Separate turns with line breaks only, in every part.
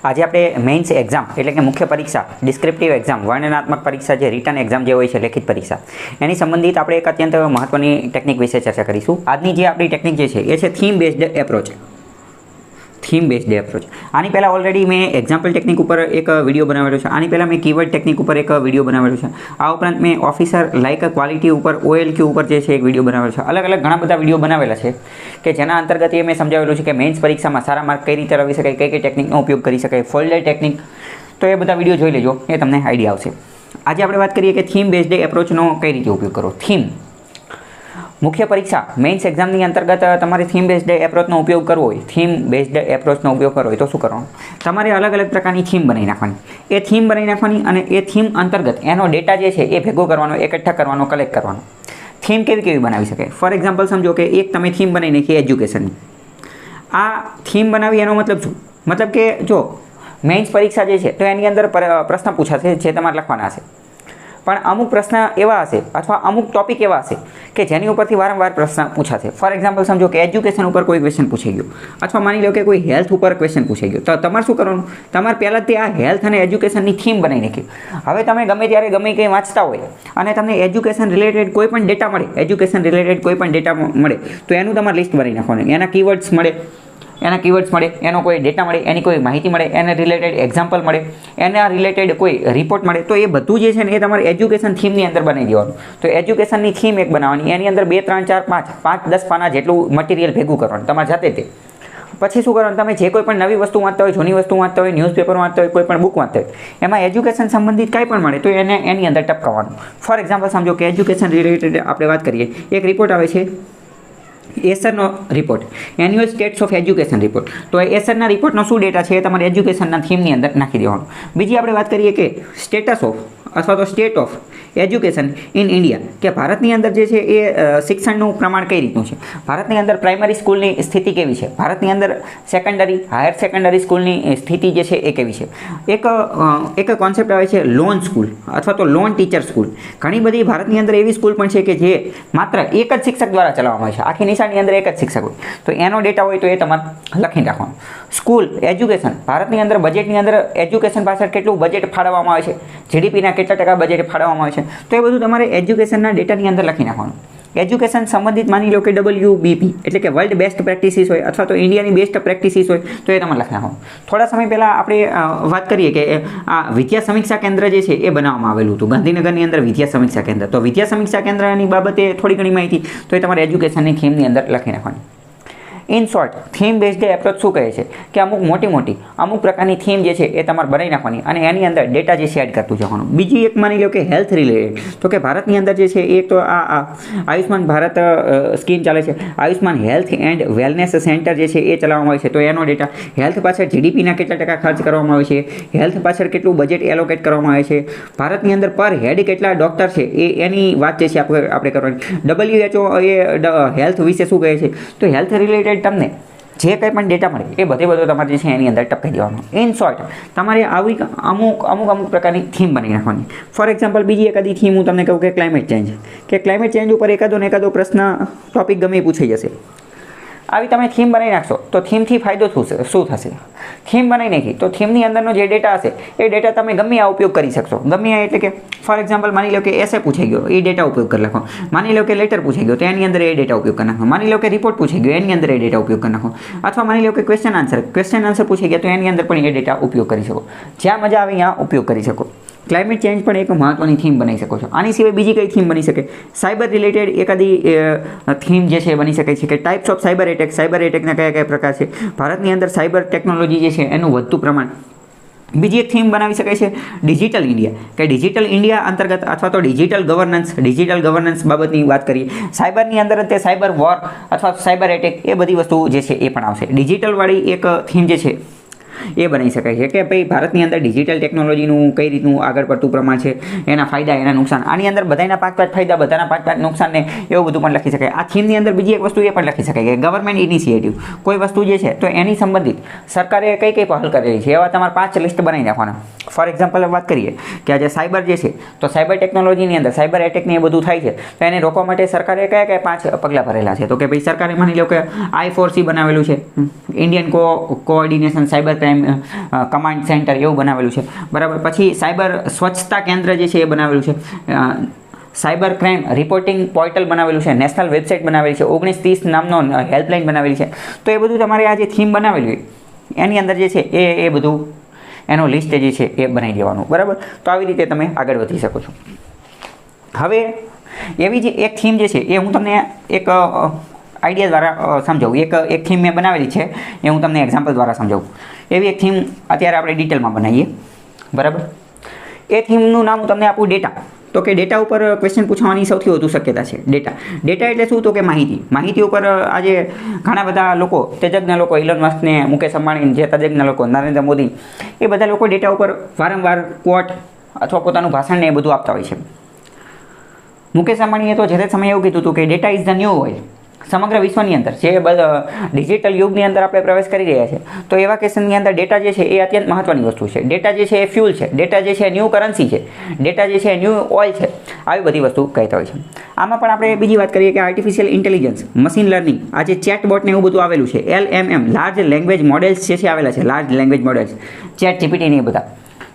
આજે આપણે mains exam એટલે કે મુખ્ય પરીક્ષા, ડિસ્ક્રિપ્ટિવ એક્ઝામ, વર્ણનાત્મક પરીક્ષા, જે રિટન એક્ઝામ જે હોય છે, લેખિત પરીક્ષા, એની સંબંધિત આપણે એક અત્યંત મહત્વની ટેકનિક વિશે ચર્ચા કરીશું. આજની જે આપણી ટેકનિક જે છે એ છે theme based approach. Theme based approach. આની પહેલાં ઓલરેડી મેં એક્ઝામ્પલ ટેકનિક ઉપર એક વિડીયો બનાવેલો છે. આની પહેલાં મેં કીવર્ડ ટેકનિક ઉપર એક વિડીયો બનાવેલો છે. આ ઉપરાંત મેં ઓફિસર લાઇક ક્વોલિટી ઉપર OLQ ઉપર જે છે એક વિડીયો બનાવેલો છે. અલગ અલગ ઘણા બધા વિડીયો બનાવેલા છે કે જેના અંતર્ગત એ મેં સમજાવેલું છે કે મેઇન્સ પરીક્ષામાં સારા માર્ક કઈ રીતે લાવી શકાય, કઈ કઈ ટેકનિકનો ઉપયોગ કરી શકાય, ફોલ્ડર ટેકનિક. તો એ બધા વિડીયો જોઈ લેજો, એ તમને આઈડિયા આવશે. આજે આપણે વાત કરીએ કે થીમ બેઝડ એપ્રોચનો કઈ રીતે ઉપયોગ કરો. થીમ મુખ્ય પરીક્ષા મેઇન્સ એક્ઝામની અંતર્ગત તમારે થીમ બેઝડ એપ્રોચનો ઉપયોગ કરવો હોય, થીમ બેઝડ એપ્રોચનો ઉપયોગ કરવો હોય તો શું કરવાનું? તમારે અલગ અલગ પ્રકારની થીમ બનાવી નાખવાની. એ થીમ બનાવી નાખવાની અને એ થીમ અંતર્ગત એનો ડેટા જે છે એ ભેગો કરવાનો, એકઠા કરવાનો, કલેક્ટ કરવાનો. થીમ કેવી કેવી બનાવી શકાય? ફોર એક્ઝામ્પલ સમજો કે એક તમે થીમ બનાવી નાખી એજ્યુકેશનની. આ થીમ બનાવી એનો મતલબ શું? મતલબ કે જો મેઇન્સ પરીક્ષા જે છે તો એની અંદર પ્રશ્ન પૂછાશે જે તમારે લખવાના હશે. પણ અમુક પ્રશ્ન એવા હશે અથવા અમુક ટોપિક એવા હશે કે જેની ઉપરથી વારંવાર પ્રશ્ન પૂછાશે. ફોર એક્ઝામ્પલ સમજો કે એજ્યુકેશન ઉપર કોઈ ક્વેશ્ચન પૂછાઈ ગયો, અથવા માની લો કે કોઈ હેલ્થ ઉપર ક્વેશ્ચન પૂછાઈ ગયો, તો તમારે શું કરવાનું? તમારે પહેલાં તે આ હેલ્થ અને એજ્યુકેશનની થીમ બનાવી નાખી. હવે તમે ગમે ત્યારે ગમે કંઈ વાંચતા હોય અને તમને એજ્યુકેશન રિલેટેડ કોઈ પણ ડેટા મળે, એજ્યુકેશન રિલેટેડ કોઈ પણ ડેટા મળે તો એનું તમારે લિસ્ટ બનાવી નાખવાનું. એના કીવર્ડ્સ મળે, એનો કોઈ ડેટા મળે, એની કોઈ માહિતી મળે, એને રિલેટેડ એક્ઝામ્પલ મળે, એના રિલેટેડ કોઈ રિપોર્ટ મળે, તો એ બધું જે છે ને એ તમારે એજ્યુકેશન થીમની અંદર બનાવી દેવાનું. તો એજ્યુકેશનની થીમ એક બનાવવાની, એની અંદર 2, 3, 4, 5, 10 પાના જેટલું મટીરિયલ ભેગું કરવાનું તમારે જાતે તે. પછી શું કરવાનું? તમે જે કોઈ પણ નવી વસ્તુ વાંચતા હોય, જૂની વસ્તુ વાંચતા હોય, ન્યૂઝપેપર વાંચતા હોય, કોઈ પણ બુક વાંચતા હોય, એમાં એજ્યુકેશન સંબંધિત કાંઈ પણ મળે તો એની અંદર ટપકાવવાનું. ફોર એક્ઝામ્પલ સમજો કે એજ્યુકેશન રિલેટેડ આપણે વાત કરીએ, એક રિપોર્ટ આવે છે એસરનો report, annual status of education report. તો એસરના રિપોર્ટનો શું ડેટા છે એ તમારે એજ્યુકેશનના થીમની અંદર નાખી દેવાનું. બીજી આપણે વાત કરીએ કે સ્ટેટસ ઓફ અથવા તો state of education in India, કે ભારતની અંદર જે છે એ શિક્ષણનું પ્રમાણ કઈ રીતનું છે, ભારતની અંદર પ્રાઇમરી સ્કૂલની સ્થિતિ કેવી છે, ભારતની અંદર સેકન્ડરી, હાયર સેકન્ડરી સ્કૂલની સ્થિતિ જે છે એ કેવી છે. એક કોન્સેપ્ટ આવે છે લોન સ્કૂલ અથવા તો લોન ટીચર સ્કૂલ. ઘણી બધી ભારતની અંદર એવી સ્કૂલ પણ છે કે જે માત્ર એક જ શિક્ષક દ્વારા ચલાવવામાં આવે છે. આખી નિશાળની અંદર એક જ શિક્ષક હોય, તો એનો ડેટા હોય તો એ તમારે લખી રાખવાનો. સ્કૂલ એજ્યુકેશન, ભારતની અંદર બજેટની અંદર એજ્યુકેશન પાછળ કેટલું બજેટ ફાળવવામાં આવે છે, જીડીપીના કેટલા ટકા બજેટ ફાળવવામાં આવે છે, તો એ બધું તમારે એજ્યુકેશનના ડેટાની અંદર લખી નાખવાનું. એજ્યુકેશન સંબંધિત માની લો કે WBP એટલે કે વર્લ્ડ બેસ્ટ પ્રેક્ટિસીસ હોય અથવા તો ઇન્ડિયાની બેસ્ટ પ્રેક્ટિસીસ હોય તો એ તમારે લખી નાખવાનું. થોડા સમય પહેલાં આપણે વાત કરીએ કે આ વિદ્યા સમીક્ષા કેન્દ્ર જે છે એ બનાવવામાં આવેલું હતું ગાંધીનગરની અંદર, વિદ્યા સમીક્ષા કેન્દ્ર. તો વિદ્યા સમીક્ષા કેન્દ્રની બાબતે થોડી ઘણી માહિતી તો એ તમારે એજ્યુકેશનની થીમની અંદર લખી નાખવાની. In short, theme based approach શું કહે છે કે અમુક પ્રકારની થીમ જે છે એ તમારે બનાવી નાખવાની અને એની અંદર ડેટા જે છે એડ કરતું જવાનું. બીજી એક માની લો કે હેલ્થ રિલેટેડ, તો કે ભારતની અંદર જે છે એક તો આ આયુષ્માન ભારત સ્કીમ ચાલે છે, Ayushman health and wellness centre જે છે એ ચલાવવામાં આવે છે, તો એનો ડેટા, હેલ્થ પાછળ જીડીપીના કેટલા ટકા ખર્ચ કરવામાં આવે છે, હેલ્થ પાછળ કેટલું બજેટ એલોકેટ કરવામાં આવે છે, ભારતની અંદર પર હેડ કેટલા ડૉક્ટર છે એની વાત જે છે આપણે કરવાની. WHO એ હેલ્થ વિશે શું કહે છે, તો હેલ્થ રિલેટેડ તમને જે કંઈ પણ ડેટા મળે એ બધો તમારે જે છે એની અંદર ટપકાઈ દેવાનું. ઇન શોર્ટ, તમારે આવી અમુક પ્રકારની થીમ બનાવી નાખવાની. ફોર એક્ઝામ્પલ બીજી એકાદી થીમ હું તમને કહું કે ક્લાઇમેટ ચેન્જ ઉપર એકાદો પ્રશ્ન ટોપિક ગમે એ પૂછાઈ જશે. આવી તમે થીમ બનાવી નાખશો તો થીમથી ફાયદો શું થશે? થીમ બનાવી નાખી તો થીમની અંદરનો જે ડેટા હશે એ ડેટા તમે ગમે આ ઉપયોગ કરી શકશો. ગમે આ એટલે કે ફોર એક્ઝામ્પલ માની લો કે એસે પૂછાઈ ગયો, એ ડેટા ઉપયોગ કરી નાખો. માની લો કે લેટર પૂછાઈ ગયો તો એની અંદર એ ડેટા ઉપયોગ કરી નાખો. માની લો કે રિપોર્ટ પૂછાઈ ગયો એની અંદર એ ડેટા ઉપયોગ કરી નાખો. અથવા માની લો કે ક્વેશ્ચન આન્સર પૂછાઈ ગયા તો એની અંદર પણ એ ડેટા ઉપયોગ કરી શકો. જ્યાં મજા આવે ત્યાં ઉપયોગ કરી શકો. ક્લાઇમેટ ચેન્જ પણ એક મહત્વની થીમ બનાવી શકો છો. આની સિવાય બીજી કઈ થીમ બની શકે? સાયબર રિલેટેડ એકાદી થીમ જે છે બની શકે છે કે ટાઈપ્સ ઓફ સાયબર એટેકના કયા પ્રકાર છે, ભારતની અંદર સાયબર ટેકનોલોજી જે છે એનું વધતું પ્રમાણ. બીજી એક થીમ બનાવી શકાય છે ડિજિટલ ઇન્ડિયા, કે ડિજિટલ ઇન્ડિયા અંતર્ગત અથવા તો ડિજિટલ ગવર્નન્સ બાબતની વાત કરીએ. સાયબરની અંદર તે સાયબર વોર અથવા સાયબર એટેક એ બધી વસ્તુ જે છે એ પણ આવશે. ડિજિટલવાળી એક થીમ જે છે એ બનાવી શકાય છે કે ભાઈ ભારતની અંદર ડિજિટલ ટેકનોલોજીનું કઈ રીતનું આગળ પડતું પ્રમાણ છે, એના ફાયદા, એના નુકસાન. આની અંદર બધાના 5 ફાયદા, બધાના 5 નુકસાન ને એવું બધું પણ લખી શકાય. આ થીમની અંદર બીજી એક વસ્તુ એ પણ લખી શકાય કે ગવર્મેન્ટ ઇનિશિયેટિવ, કોઈ વસ્તુ જે છે તો એની સંબંધિત સરકારે કઈ પહેલ કરેલી છે એવા તમારે 5 લિસ્ટ બનાવી નાખવાના. ફોર એક્ઝામ્પલ વાત કરીએ કે આજે સાયબર જે છે તો સાયબર ટેકનોલોજીની અંદર સાયબર એટેકને એ બધું થાય છે તો એને રોકવા માટે સરકારે કયા 5 પગલાં ભરેલા છે? તો કે ભાઈ સરકારે માની લો કે I4C બનાવેલું છે, Indian coordination cyber crime crime command centre એવું બનાવેલું છે, બરાબર. પછી સાયબર સ્વચ્છતા કેન્દ્ર જે છે એ બનાવેલું છે, સાયબર ક્રાઇમ રિપોર્ટિંગ પોર્ટલ બનાવેલું છે, નેશનલ વેબસાઇટ બનાવેલી છે, 1930 નામનો હેલ્પલાઇન બનાવેલી છે. તો એ બધું તમારે આ જે થીમ બનાવેલી હોય એની અંદર જે છે એ બધું એનો લિસ્ટ જે છે એ બનાવી દેવાનું, બરાબર. તો આવી રીતે તમે આગળ વધી શકો છો. હવે એવી જે એક થીમ જે છે એ હું તમને એક આઈડિયા દ્વારા સમજાવું. એક થીમ મેં બનાવેલી છે એ હું તમને એક્ઝામ્પલ દ્વારા સમજાવું. એવી એક થીમ અત્યારે આપણે ડિટેલમાં બનાવીએ, બરાબર. એ થીમનું નામ હું તમને આપું ડેટા. તો કે ડેટા ઉપર ક્વેશ્ચન પૂછવાની સૌથી વધુ શક્યતા છે. ડેટા એટલે શું? તો કે માહિતી ઉપર આજે ઘણા બધા લોકો, તજજ્ઞ લોકો, ઇલોન મસ્ક ને મુકેશ અંબાણી જે તજજ્ઞ લોકો, નરેન્દ્ર મોદી, એ બધા લોકો ડેટા ઉપર વારંવાર કોટ અથવા પોતાનું ભાષણ ને એ બધું આપતા હોય છે. મુકેશ અંબાણીએ તો જે તે સમયે એવું કીધું હતું કે data is the new oil. સમગ્ર વિશ્વની અંદર જે ડિજિટલ યુગની અંદર આપણે પ્રવેશ કરી રહ્યા છે, તો એવા કેસની અંદર ડેટા જે છે એ અત્યંત મહત્વની વસ્તુ છે. ડેટા જે છે એ ફ્યુલ છે, ડેટા જે છે ન્યૂ કરન્સી છે, ડેટા જે છે ન્યૂ ઓઇલ છે. આવી બધી વસ્તુ કહેતા હોય છે. આમાં પણ આપણે બીજી વાત કરીએ કે આર્ટિફિશિયલ ઇન્ટેલિજન્સ, મશીન લર્નિંગ, આ જે ચેટબોટ ને એવું બધું આવેલું છે, LMM લાર્જ લેંગ્વેજ મોડેલ્સ જે છે આવેલા છે, large language models, chat GPT ને એ બધા.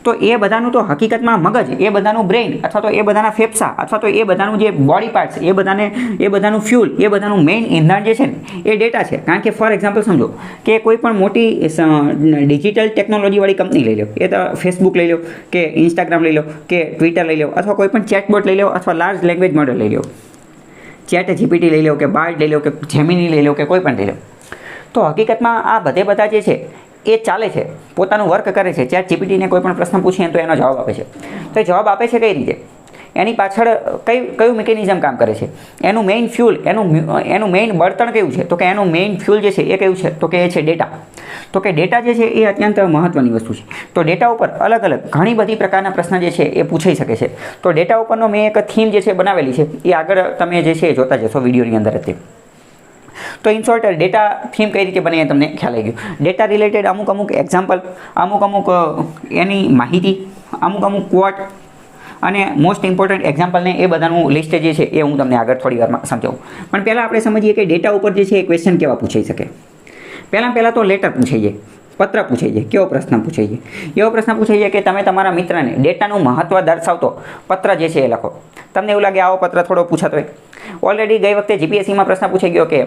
તો એ બધાનું તો હકીકતમાં મગજ, એ બધાનું બ્રેઇન અથવા તો એ બધાના ફેફસા અથવા તો એ બધાનું જે બોડી પાર્ટ્સ, એ બધાનું ફ્યુલ, એ બધાનું મેઇન ઇંધણ જે છે ને એ ડેટા છે. કારણ કે ફોર એક્ઝામ્પલ સમજો કે કોઈ પણ મોટી ડિજિટલ ટેકનોલોજીવાળી કંપની લઈ લો, એ તો ફેસબુક લઈ લો કે ઇન્સ્ટાગ્રામ લઈ લો કે ટ્વિટર લઈ લો અથવા કોઈ પણ ચેટબોટ લઈ લો અથવા લાર્જ લેંગ્વેજ મોડેલ લઈ લો, ચેટ જીપીટી લઈ લો કે બાર્ડ લઈ લો કે જેમિની લઈ લો કે કોઈ પણ લઈ લો. તો હકીકતમાં આ બધા જે છે એ ચાલે છે, પોતાનું વર્ક કરે છે. ચેટ જીપીટીને કોઈ પણ પ્રશ્ન પૂછીએ તો એનો જવાબ આપે છે. તો એ જવાબ આપે છે કઈ રીતે? એની પાછળ કયું મિકેનિઝમ કામ કરે છે? એનું મેઇન ફ્યુલ, એનું મેઇન બળતણ કયું છે? તો કે એનું મેઇન ફ્યુલ જે છે એ કયું છે? તો કે એ છે ડેટા. તો કે ડેટા જે છે એ અત્યંત મહત્વની વસ્તુ છે. તો ડેટા ઉપર અલગ અલગ ઘણી બધી પ્રકારના પ્રશ્ન જે છે એ પૂછાઈ શકે છે. તો ડેટા ઉપરનો મેં એક થીમ જે છે બનાવેલી છે, એ આગળ તમે જે છે એ જોતા જશો વિડીયોની અંદર હતી. તો ઇન શોર્ટ ડેટા થીમ કઈ રીતે બને એ તમને ખ્યાલ આવી ગયો. ડેટા રિલેટેડ અમુક એક્ઝામ્પલ, અમુક એની માહિતી, અમુક ક્વોટ અને મોસ્ટ ઇમ્પોર્ટન્ટ એક્ઝામ્પલને એ બધાનું લિસ્ટ જે છે એ હું તમને આગળ થોડી વારમાં સમજાવું. પણ પહેલાં આપણે સમજીએ કે ડેટા ઉપર જે છે એ ક્વેશ્ચન કેવા પૂછાઈ શકે. પહેલાં તો લેટર પૂછાઈ જાય, પત્ર પૂછાઈ જાય. કેવો પ્રશ્ન પૂછાઈ જાય? એવો પ્રશ્ન પૂછાઈ જાય કે તમે તમારા મિત્રને ડેટાનું મહત્વ દર્શાવતો પત્ર જે છે એ લખો. તમને એવું લાગે આવો પત્ર થોડો પૂછાતો હોય? ઓલરેડી ગઈ વખતે જીપીએસસીમાં પ્રશ્ન પૂછાઈ ગયો કે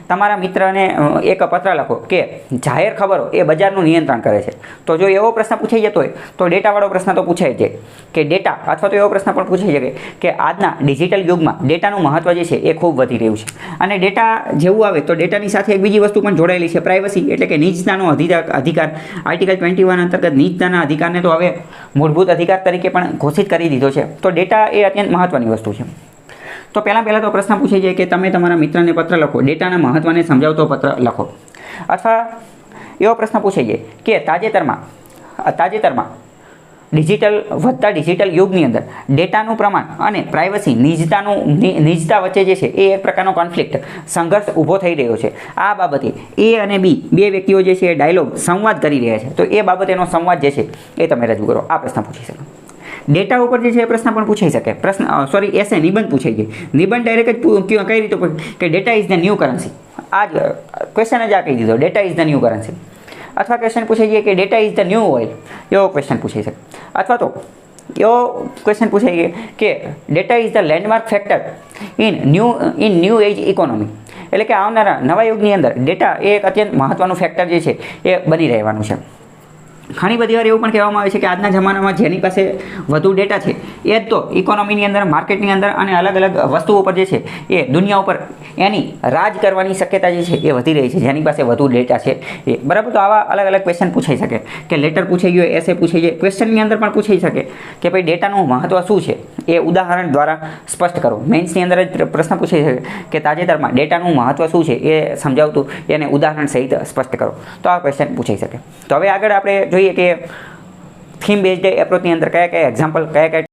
તમારા મિત્રને એક પત્ર લખો કે જાહેર ખબરો એ બજારનું નિયંત્રણ કરે છે. તો જો એવો પ્રશ્ન પૂછાઈ જતો હોય તો ડેટાવાળો પ્રશ્ન તો પૂછાઈ જાય કે ડેટા, અથવા તો એવો પ્રશ્ન પણ પૂછાઈ શકે કે આજના ડિજિટલ યુગમાં ડેટાનું મહત્વ જે છે એ ખૂબ વધી રહ્યું છે. અને ડેટા જેવું આવે તો ડેટાની સાથે એક બીજી વસ્તુ પણ જોડાયેલી છે, પ્રાઇવસી, એટલે કે નિજતાનો અધિકાર. આર્ટિકલ 21 અંતર્ગત નિજતાના અધિકારને તો હવે મૂળભૂત અધિકાર તરીકે પણ ઘોષિત કરી દીધો છે. તો ડેટા એ અત્યંત મહત્વની વસ્તુ છે. તો પહેલાં તો પ્રશ્ન પૂછાઈ જાય કે તમે તમારા મિત્રને પત્ર લખો, ડેટાના મહત્વને સમજાવતો પત્ર લખો. અથવા એવો પ્રશ્ન પૂછાઈ જાય કે તાજેતરમાં વધતા ડિજિટલ યુગની અંદર ડેટાનું પ્રમાણ અને પ્રાઇવસી, નિજતા વચ્ચે જે છે એ એક પ્રકારનો કોન્ફ્લિક્ટ, સંઘર્ષ ઊભો થઈ રહ્યો છે. આ બાબતે એ અને બી બે વ્યક્તિઓ જે છે એ ડાયલોગ, સંવાદ કરી રહ્યા છે. તો એ બાબતેનો સંવાદ જે છે એ તમે રજૂ કરો. આ પ્રશ્ન પૂછી શકો. ડેટા ઉપર જે છે એ પ્રશ્ન પણ પૂછાઈ શકે. એસે નિબંધ પૂછાઈ જાય. નિબંધ ડાયરેક્ટ જ કઈ રીતે કે data is the new currency. આ જ ક્વેશ્ચન જ આ કહી દીધો, data is the new currency. અથવા ક્વેશ્ચન પૂછાઈ જાય કે data is the new oil. એવો ક્વેશ્ચન પૂછાઈ શકે. અથવા તો એવો ક્વેશ્ચન પૂછાઈ જાય કે data is the landmark factor in new age economy. એટલે કે આવનારા નવા યુગની અંદર ડેટા એ એક અત્યંત મહત્વનું ફેક્ટર જે છે એ બની રહેવાનું છે. ઘણી બધી વાર એવું પણ કહેવામાં આવે છે કે આજના જમાનામાં જેની પાસે વધુ ડેટા છે એ જ તો ઇકોનોમીની અંદર, માર્કેટની અંદર અને અલગ અલગ વસ્તુઓ પર જે છે એ દુનિયા ઉપર એની રાજ કરવાની શક્યતા જે છે એ વધી રહી છે, જેની પાસે વધુ ડેટા છે એ. બરાબર. તો આવા અલગ અલગ ક્વેશ્ચન પૂછાઈ શકે કે લેટર પૂછાઈ ગયો, એસે પૂછાઈ જાય. ક્વેશ્ચનની અંદર પણ પૂછાઈ શકે કે ભાઈ ડેટાનું મહત્વ શું છે એ ઉદાહરણ દ્વારા સ્પષ્ટ કરો. મેન્સની અંદર જ પ્રશ્ન પૂછાઈ શકે કે તાજેતરમાં ડેટાનું મહત્વ શું છે એ સમજાવતું એને ઉદાહરણ સહિત સ્પષ્ટ કરો. તો આ ક્વેશ્ચન પૂછાઈ શકે. તો હવે આગળ આપણે જોઈએ કે થીમ બેઝડ એપ્રોચની અંદર કયા એક્ઝામ્પલ, કયા